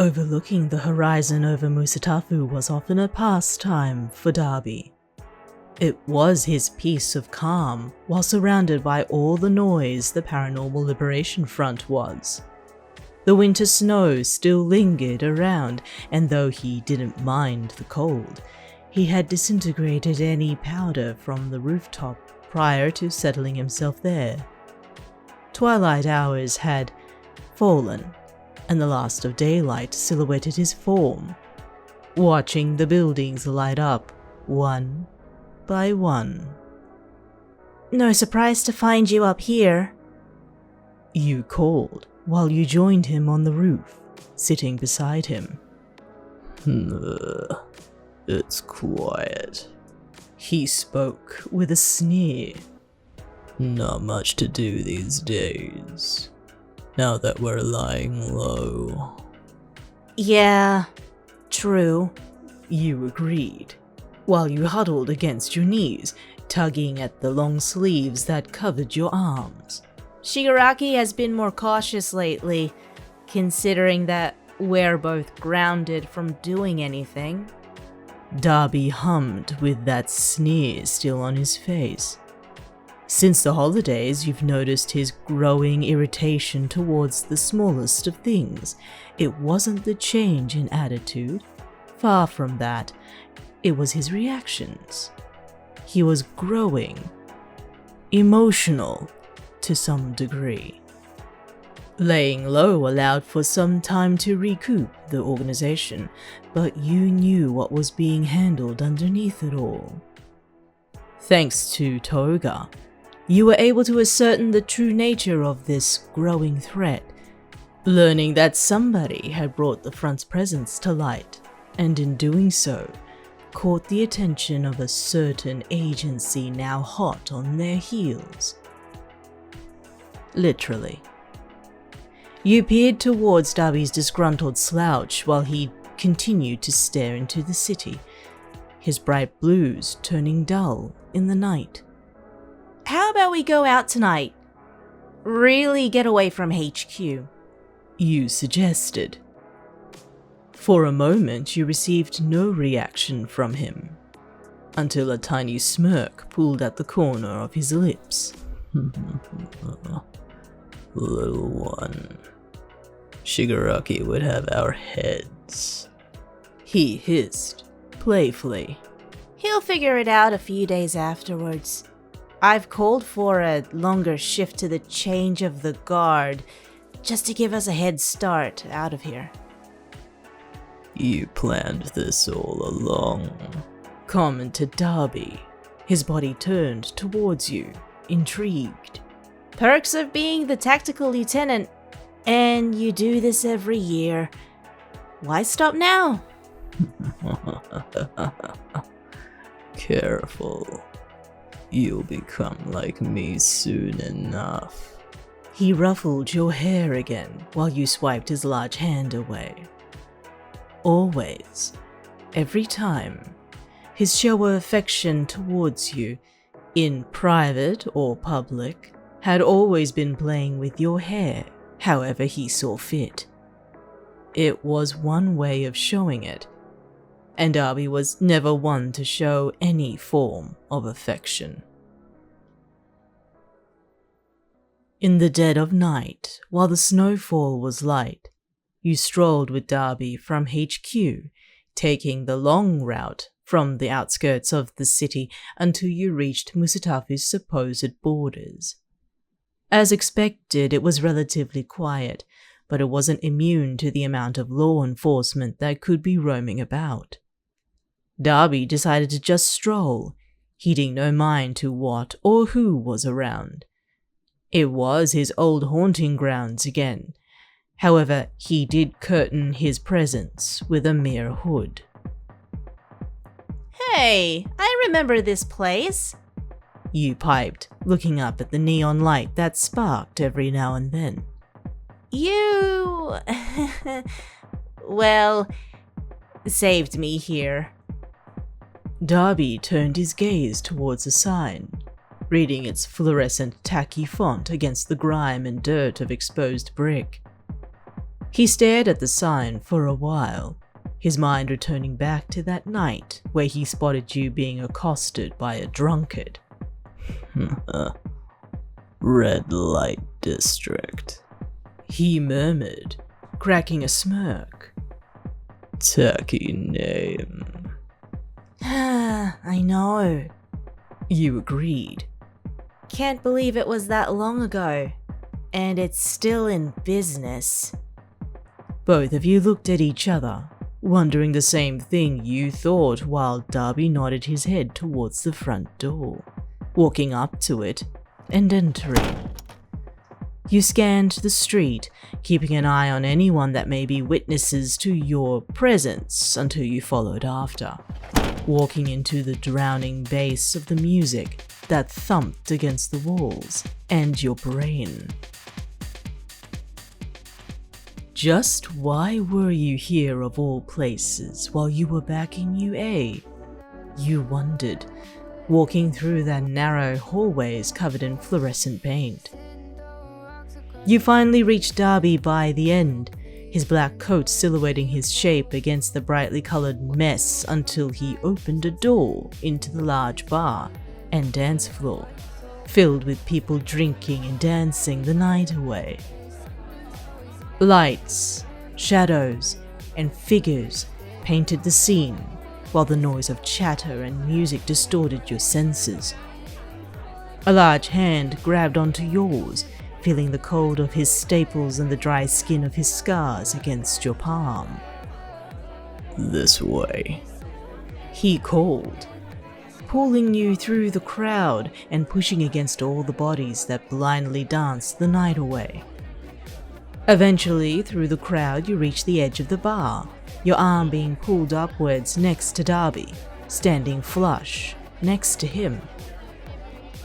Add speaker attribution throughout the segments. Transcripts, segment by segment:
Speaker 1: Overlooking the horizon over Musatafu was often a pastime for Dabi. It was his peace of calm, while surrounded by all the noise the Paranormal Liberation Front was. The winter snow still lingered around, and though he didn't mind the cold, he had disintegrated any powder from the rooftop prior to settling himself there. Twilight hours had fallen, and the last of daylight silhouetted his form, watching the buildings light up one by one.
Speaker 2: "No surprise to find you up here,"
Speaker 1: you called while you joined him on the roof, sitting beside him.
Speaker 3: It's quiet,
Speaker 1: he spoke with a sneer.
Speaker 3: Not much to do these days, now that we're lying low.
Speaker 2: "Yeah, true,"
Speaker 1: you agreed, while you huddled against your knees, tugging at the long sleeves that covered your arms.
Speaker 2: "Shigaraki has been more cautious lately, considering that we're both grounded from doing anything."
Speaker 1: Dabi hummed with that sneer still on his face. Since the holidays, you've noticed his growing irritation towards the smallest of things. It wasn't the change in attitude. Far from that. It was his reactions. He was growing emotional to some degree. Laying low allowed for some time to recoup the organization, but you knew what was being handled underneath it all. Thanks to Toga, you were able to ascertain the true nature of this growing threat, learning that somebody had brought the front's presence to light, and in doing so, caught the attention of a certain agency now hot on their heels. Literally. You peered towards Dabi's disgruntled slouch while he continued to stare into the city, his bright blues turning dull in the night.
Speaker 2: "How about we go out tonight? Really get away from HQ,"
Speaker 1: you suggested. For a moment you received no reaction from him, until a tiny smirk pulled at the corner of his lips.
Speaker 3: Little one, Shigaraki would have our heads,
Speaker 1: he hissed, playfully.
Speaker 2: "He'll figure it out a few days afterwards. I've called for a longer shift to the change of the guard, just to give us a head start out of here."
Speaker 3: You planned this all along,
Speaker 1: commented Dabi, his body turned towards you, intrigued.
Speaker 2: "Perks of being the tactical lieutenant, and you do this every year. Why stop now?"
Speaker 3: Careful. You'll become like me soon enough.
Speaker 1: He ruffled your hair again while you swiped his large hand away. Always, every time, his show of affection towards you, in private or public, had always been playing with your hair however he saw fit. It was one way of showing it, and Dabi was never one to show any form of affection. In the dead of night, while the snowfall was light, you strolled with Dabi from HQ, taking the long route from the outskirts of the city until you reached Musatafu's supposed borders. As expected, it was relatively quiet, but it wasn't immune to the amount of law enforcement that could be roaming about. Dabi decided to just stroll, heeding no mind to what or who was around. It was his old haunting grounds again. However, he did curtain his presence with a mere hood.
Speaker 2: "Hey, I remember this place,"
Speaker 1: you piped, looking up at the neon light that sparked every now and then.
Speaker 2: "You... well, saved me here."
Speaker 1: Dabi turned his gaze towards a sign, reading its fluorescent tacky font against the grime and dirt of exposed brick. He stared at the sign for a while, his mind returning back to that night where he spotted you being accosted by a drunkard.
Speaker 3: Red light district,
Speaker 1: He murmured, cracking a smirk.
Speaker 3: tacky name.
Speaker 2: I know.
Speaker 1: You agreed.
Speaker 2: Can't believe it was that long ago. And it's still in business.
Speaker 1: Both of you looked at each other, wondering the same thing you thought, while Dabi nodded his head towards the front door, walking up to it and entering. You scanned the street, keeping an eye on anyone that may be witnesses to your presence until you followed after, walking into the drowning bass of the music that thumped against the walls and your brain. Just why were you here of all places while you were back in UA? You wondered, walking through that narrow hallways covered in fluorescent paint. You finally reached Dabi by the end, his black coat silhouetting his shape against the brightly colored mess until he opened a door into the large bar and dance floor, filled with people drinking and dancing the night away. Lights, shadows, and figures painted the scene, while the noise of chatter and music distorted your senses. A large hand grabbed onto yours, feeling the cold of his staples and the dry skin of his scars against your palm.
Speaker 3: This way.
Speaker 1: He called, pulling you through the crowd and pushing against all the bodies that blindly danced the night away. Eventually, through the crowd, you reach the edge of the bar, your arm being pulled upwards next to Dabi, standing flush next to him.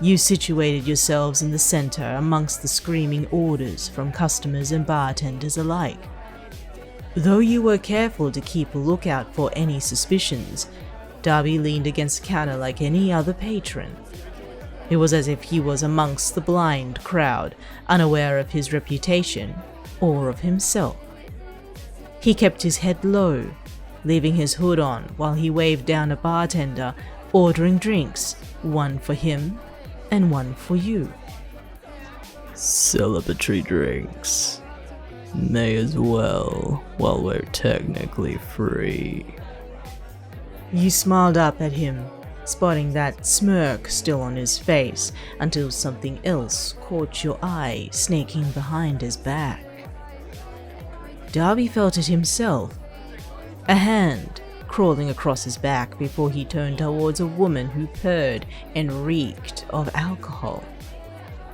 Speaker 1: You situated yourselves in the center amongst the screaming orders from customers and bartenders alike. Though you were careful to keep a lookout for any suspicions, Dabi leaned against the counter like any other patron. It was as if he was amongst the blind crowd, unaware of his reputation or of himself. He kept his head low, leaving his hood on while he waved down a bartender, ordering drinks, one for him and one for you.
Speaker 3: Celebratory drinks. May as well, while we're technically free.
Speaker 1: You smiled up at him, spotting that smirk still on his face, until something else caught your eye snaking behind his back. Dabi felt it himself, a hand crawling across his back before he turned towards a woman who purred and reeked of alcohol.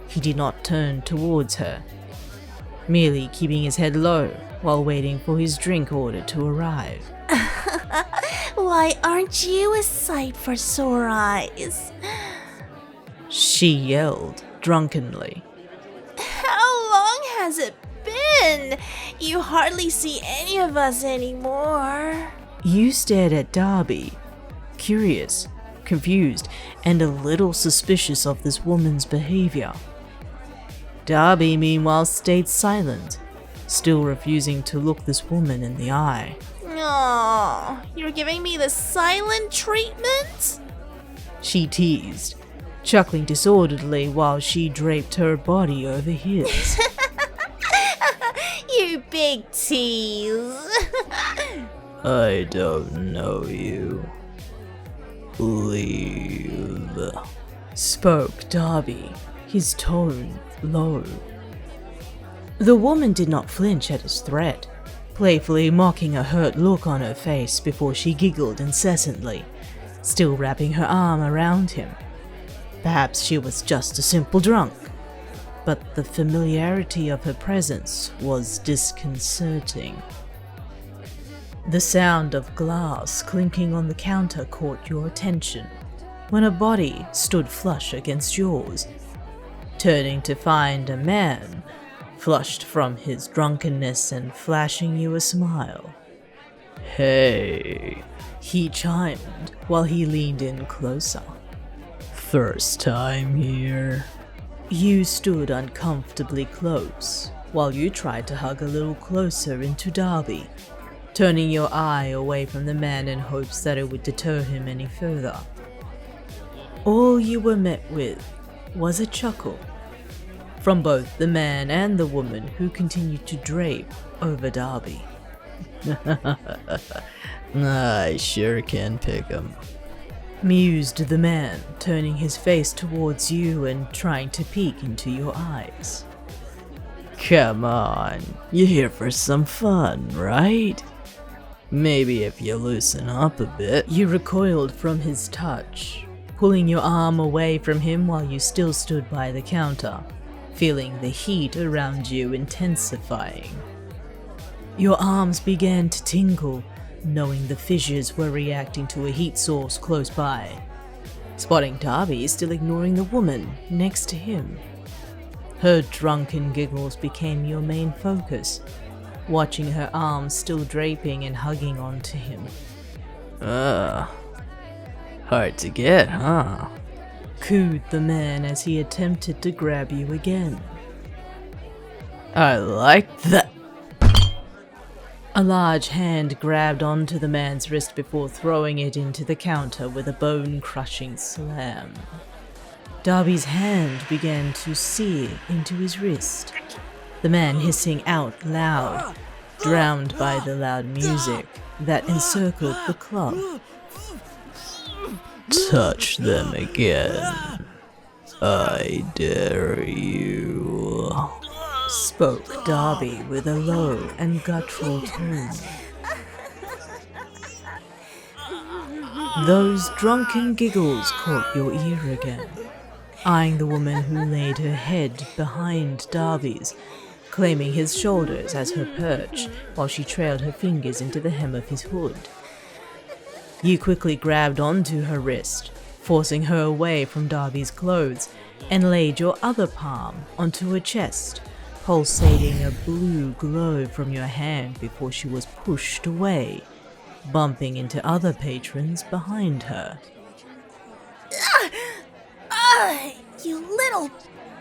Speaker 1: He did not turn towards her, merely keeping his head low while waiting for his drink order to arrive.
Speaker 2: Why aren't you a sight for sore eyes?
Speaker 1: She yelled drunkenly.
Speaker 2: How long has it been? You hardly see any of us anymore.
Speaker 1: You stared at Dabi, curious, confused, and a little suspicious of this woman's behavior. Dabi, meanwhile, stayed silent, still refusing to look this woman in the eye.
Speaker 2: Aw, you're giving me the silent treatment?
Speaker 1: She teased, chuckling disorderly while she draped her body over his.
Speaker 2: You big tease.
Speaker 3: I don't know you. Leave.
Speaker 1: Spoke Dabi, his tone low. The woman did not flinch at his threat, playfully mocking a hurt look on her face before she giggled incessantly, still wrapping her arm around him. Perhaps she was just a simple drunk, but the familiarity of her presence was disconcerting. The sound of glass clinking on the counter caught your attention when a body stood flush against yours, turning to find a man, flushed from his drunkenness and flashing you a smile.
Speaker 3: Hey,
Speaker 1: He chimed while he leaned in closer.
Speaker 3: first time here.
Speaker 1: You stood uncomfortably close, while you tried to hug a little closer into Dabi, turning your eye away from the man in hopes that it would deter him any further. All you were met with was a chuckle from both the man and the woman who continued to drape over Dabi.
Speaker 3: I sure can pick 'em.
Speaker 1: Mused the man, turning his face towards you and trying to peek into your eyes.
Speaker 3: Come on, you're here for some fun, right? Maybe if you loosen up a bit.
Speaker 1: You recoiled from his touch, pulling your arm away from him while you still stood by the counter, feeling the heat around you intensifying. Your arms began to tingle, knowing the fissures were reacting to a heat source close by. Spotting Dabi still ignoring the woman next to him. Her drunken giggles became your main focus, watching her arms still draping and hugging onto him.
Speaker 3: Hard to get, huh?
Speaker 1: Cooed the man as he attempted to grab you again.
Speaker 3: I like that.
Speaker 1: A large hand grabbed onto the man's wrist before throwing it into the counter with a bone-crushing slam. Dabi's hand began to sear into his wrist, the man hissing out loud, drowned by the loud music that encircled the club.
Speaker 3: Touch them again. I dare you.
Speaker 1: Spoke Dabi with a low and guttural tone. Those drunken giggles caught your ear again, eyeing the woman who laid her head behind Dabi's, claiming his shoulders as her perch while she trailed her fingers into the hem of his hood. You quickly grabbed onto her wrist, forcing her away from Dabi's clothes, and laid your other palm onto her chest, pulsating a blue glow from your hand before she was pushed away, bumping into other patrons behind her.
Speaker 2: You little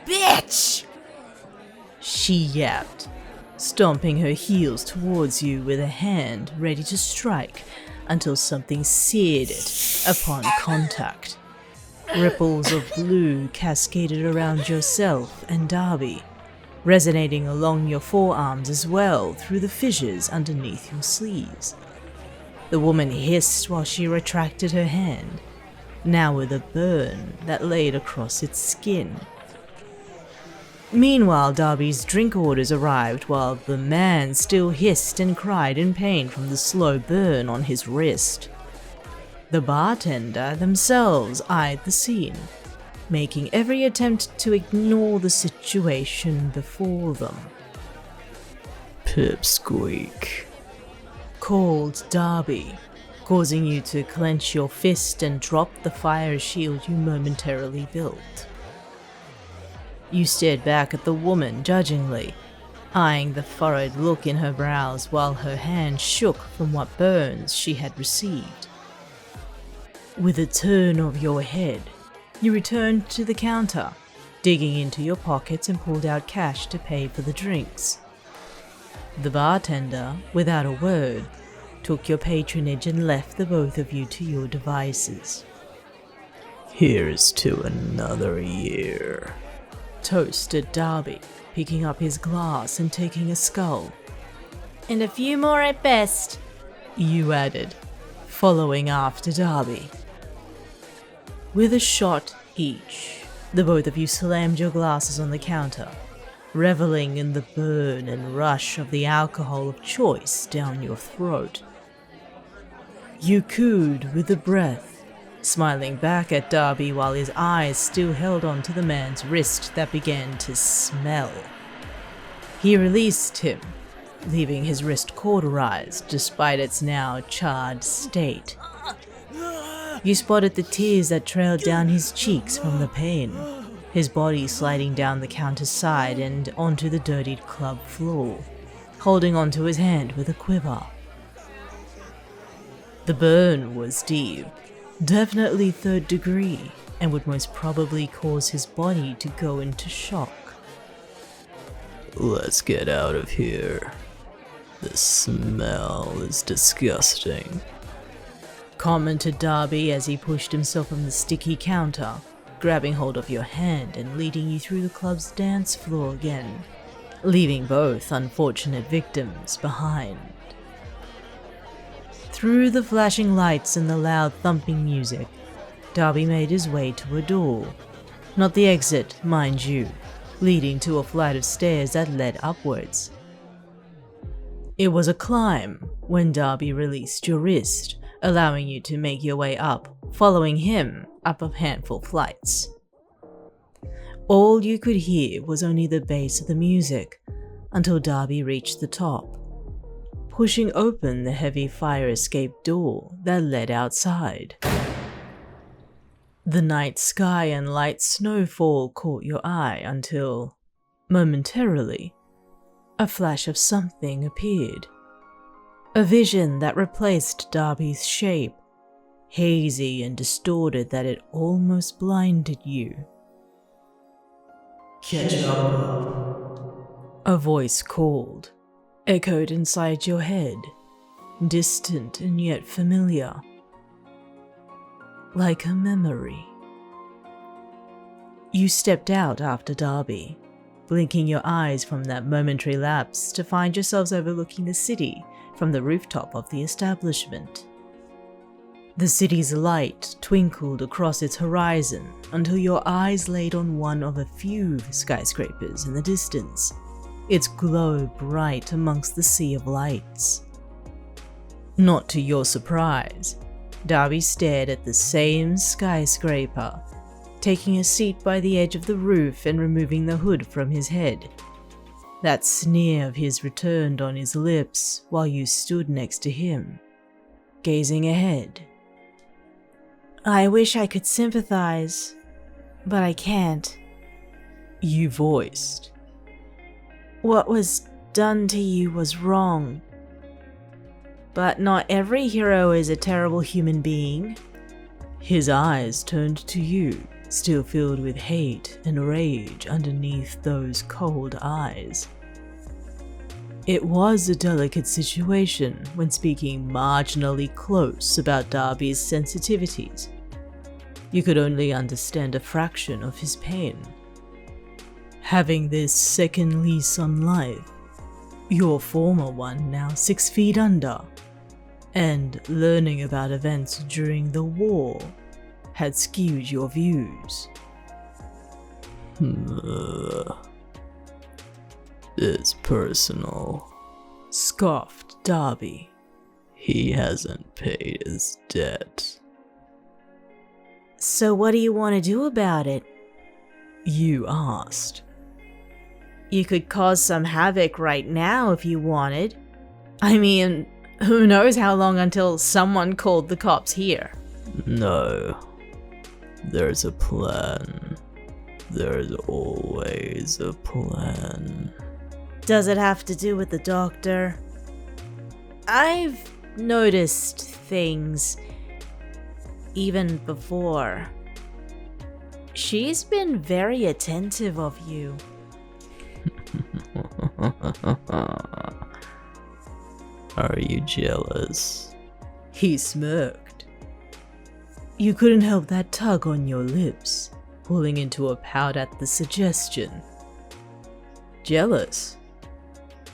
Speaker 2: bitch!
Speaker 1: She yapped, stomping her heels towards you with a hand ready to strike until something seared it upon contact. Ripples of blue cascaded around yourself and Dabi, resonating along your forearms as well through the fissures underneath your sleeves. The woman hissed while she retracted her hand, now with a burn that laid across its skin. Meanwhile, Dabi's drink orders arrived while the man still hissed and cried in pain from the slow burn on his wrist. The bartender themselves eyed the scene, making every attempt to ignore the situation before them.
Speaker 3: Pipsqueak,
Speaker 1: Called Dabi, causing you to clench your fist and drop the fire shield you momentarily built. You stared back at the woman judgingly, eyeing the furrowed look in her brows while her hand shook from what burns she had received. With a turn of your head, you returned to the counter, digging into your pockets and pulled out cash to pay for the drinks. The bartender, without a word, took your patronage and left the both of you to your devices.
Speaker 3: here's to another year.
Speaker 1: Toasted Dabi, picking up his glass and taking a scull.
Speaker 2: And a few more at best.
Speaker 1: You added, following after Dabi. With a shot each, the both of you slammed your glasses on the counter, reveling in the burn and rush of the alcohol of choice down your throat. You cooed with a breath, smiling back at Dabi while his eyes still held onto the man's wrist that began to smell. He released him, leaving his wrist cauterized despite its now charred state. You spotted the tears that trailed down his cheeks from the pain, his body sliding down the counter's side and onto the dirtied club floor, holding onto his hand with a quiver. The burn was deep, definitely 3rd degree, and would most probably cause his body to go into shock.
Speaker 3: Let's get out of here. The smell is disgusting,
Speaker 1: commented Dabi as he pushed himself on the sticky counter, grabbing hold of your hand and leading you through the club's dance floor again, leaving both unfortunate victims behind. Through the flashing lights and the loud thumping music, Dabi made his way to a door. Not the exit, mind you, leading to a flight of stairs that led upwards. It was a climb when Dabi released your wrist, allowing you to make your way up, following him up a handful flights. All you could hear was only the bass of the music until Dabi reached the top, pushing open the heavy fire escape door that led outside. The night sky and light snowfall caught your eye until, momentarily, a flash of something appeared. A vision that replaced Dabi's shape, hazy and distorted that it almost blinded you.
Speaker 3: Catch up.
Speaker 1: A voice called, echoed inside your head, distant and yet familiar. Like a memory. You stepped out after Dabi, blinking your eyes from that momentary lapse to find yourselves overlooking the city from the rooftop of the establishment. The city's light twinkled across its horizon until your eyes laid on one of a few skyscrapers in the distance, its glow bright amongst the sea of lights. Not to your surprise, Dabi stared at the same skyscraper, taking a seat by the edge of the roof and removing the hood from his head. That sneer of his returned on his lips while you stood next to him, gazing ahead.
Speaker 2: I wish I could sympathize, but I can't.
Speaker 1: You voiced.
Speaker 2: What was done to you was wrong. But not every hero is a terrible human being.
Speaker 1: His eyes turned to you, still filled with hate and rage underneath those cold eyes. It was a delicate situation when speaking marginally close about Dabi's sensitivities. You could only understand a fraction of his pain. Having this second lease on life, your former one now 6 feet under, and learning about events during the war had skewed your views.
Speaker 3: It's personal,
Speaker 1: scoffed Dabi.
Speaker 3: He hasn't paid his debt.
Speaker 2: So what do you want to do about it?
Speaker 1: You asked.
Speaker 2: You could cause some havoc right now if you wanted. I mean, who knows how long until someone called the cops here.
Speaker 3: No. There's a plan. There's always a plan.
Speaker 2: Does it have to do with the doctor? I've noticed things even before. She's been very attentive of you.
Speaker 3: Are you jealous?
Speaker 1: He smirked. You couldn't help that tug on your lips, pulling into a pout at the suggestion. Jealous?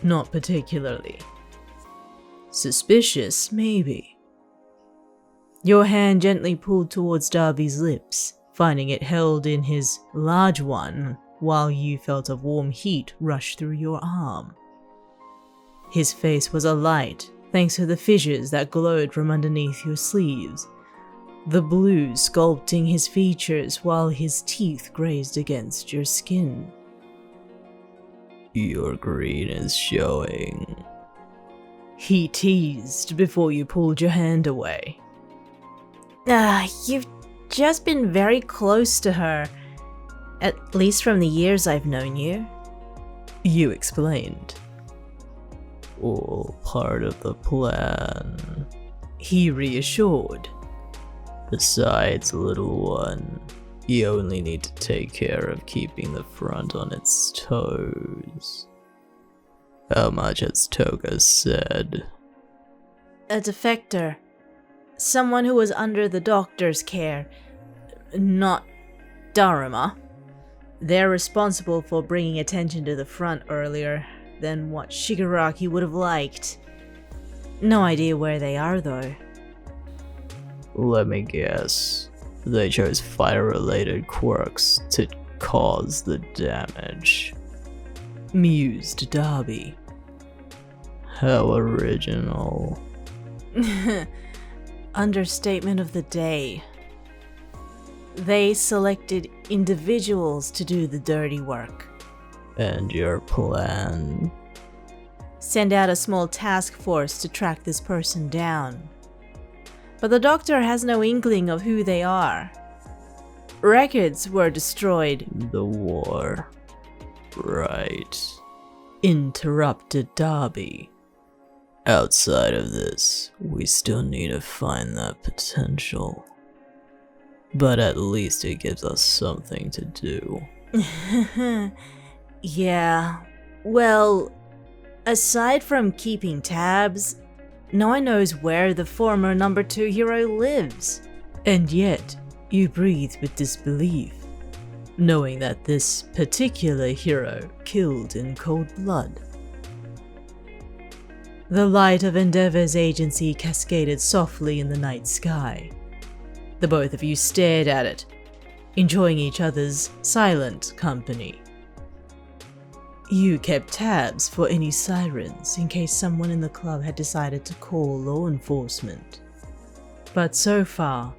Speaker 1: Not particularly. Suspicious, maybe. Your hand gently pulled towards Dabi's lips, finding it held in his large one while you felt a warm heat rush through your arm. His face was alight thanks to the fissures that glowed from underneath your sleeves, the blue sculpting his features while his teeth grazed against your skin.
Speaker 3: Your green is showing.
Speaker 1: He teased before you pulled your hand away.
Speaker 2: You've just been very close to her, at least from the years I've known you.
Speaker 1: You explained.
Speaker 3: All part of the plan.
Speaker 1: He reassured.
Speaker 3: Besides, little one, you only need to take care of keeping the front on its toes. How much has Toga said?
Speaker 2: A defector. Someone who was under the doctor's care. Not Dharma. They're responsible for bringing attention to the front earlier than what Shigaraki would have liked. No idea where they are, though.
Speaker 3: Let me guess. They chose fire-related quirks to cause the damage.
Speaker 1: Mused Dabi.
Speaker 3: How original.
Speaker 2: Understatement of the day. They selected individuals to do the dirty work.
Speaker 3: And your plan?
Speaker 2: Send out a small task force to track this person down. But the doctor has no inkling of who they are. Records were destroyed.
Speaker 3: The war. Right.
Speaker 1: Interrupted Dabi.
Speaker 3: Outside of this, we still need to find that potential. But at least it gives us something to do.
Speaker 2: Yeah, well, aside from keeping tabs, no one knows where the former number 2 hero lives.
Speaker 1: And yet, you breathe with disbelief, knowing that this particular hero killed in cold blood. The light of Endeavor's agency cascaded softly in the night sky. The both of you stared at it, enjoying each other's silent company. You kept tabs for any sirens in case someone in the club had decided to call law enforcement. But so far,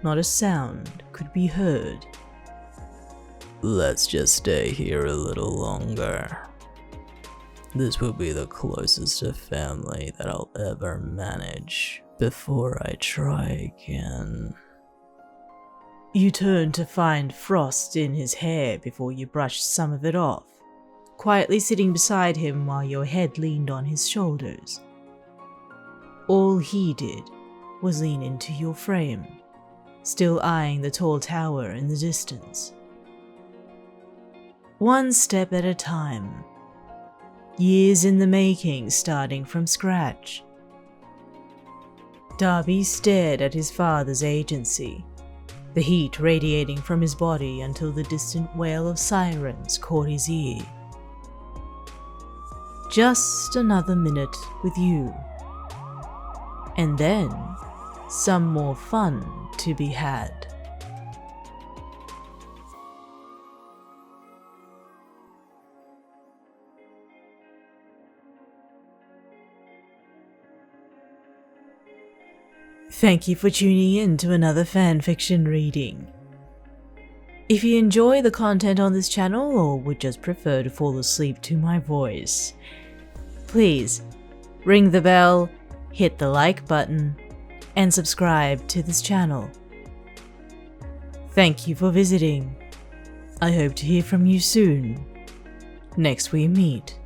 Speaker 1: not a sound could be heard.
Speaker 3: Let's just stay here a little longer. This will be the closest to family that I'll ever manage before I try again.
Speaker 1: You turned to find frost in his hair before you brushed some of it off, quietly sitting beside him while your head leaned on his shoulders. All he did was lean into your frame, still eyeing the tall tower in the distance. One step at a time, years in the making, starting from scratch. Dabi stared at his father's agency, the heat radiating from his body until the distant wail of sirens caught his ear. Just another minute with you. And then, some more fun to be had. Thank you for tuning in to another fanfiction reading. If you enjoy the content on this channel or would just prefer to fall asleep to my voice, please ring the bell, hit the like button, and subscribe to this channel. Thank you for visiting. I hope to hear from you soon, next we meet.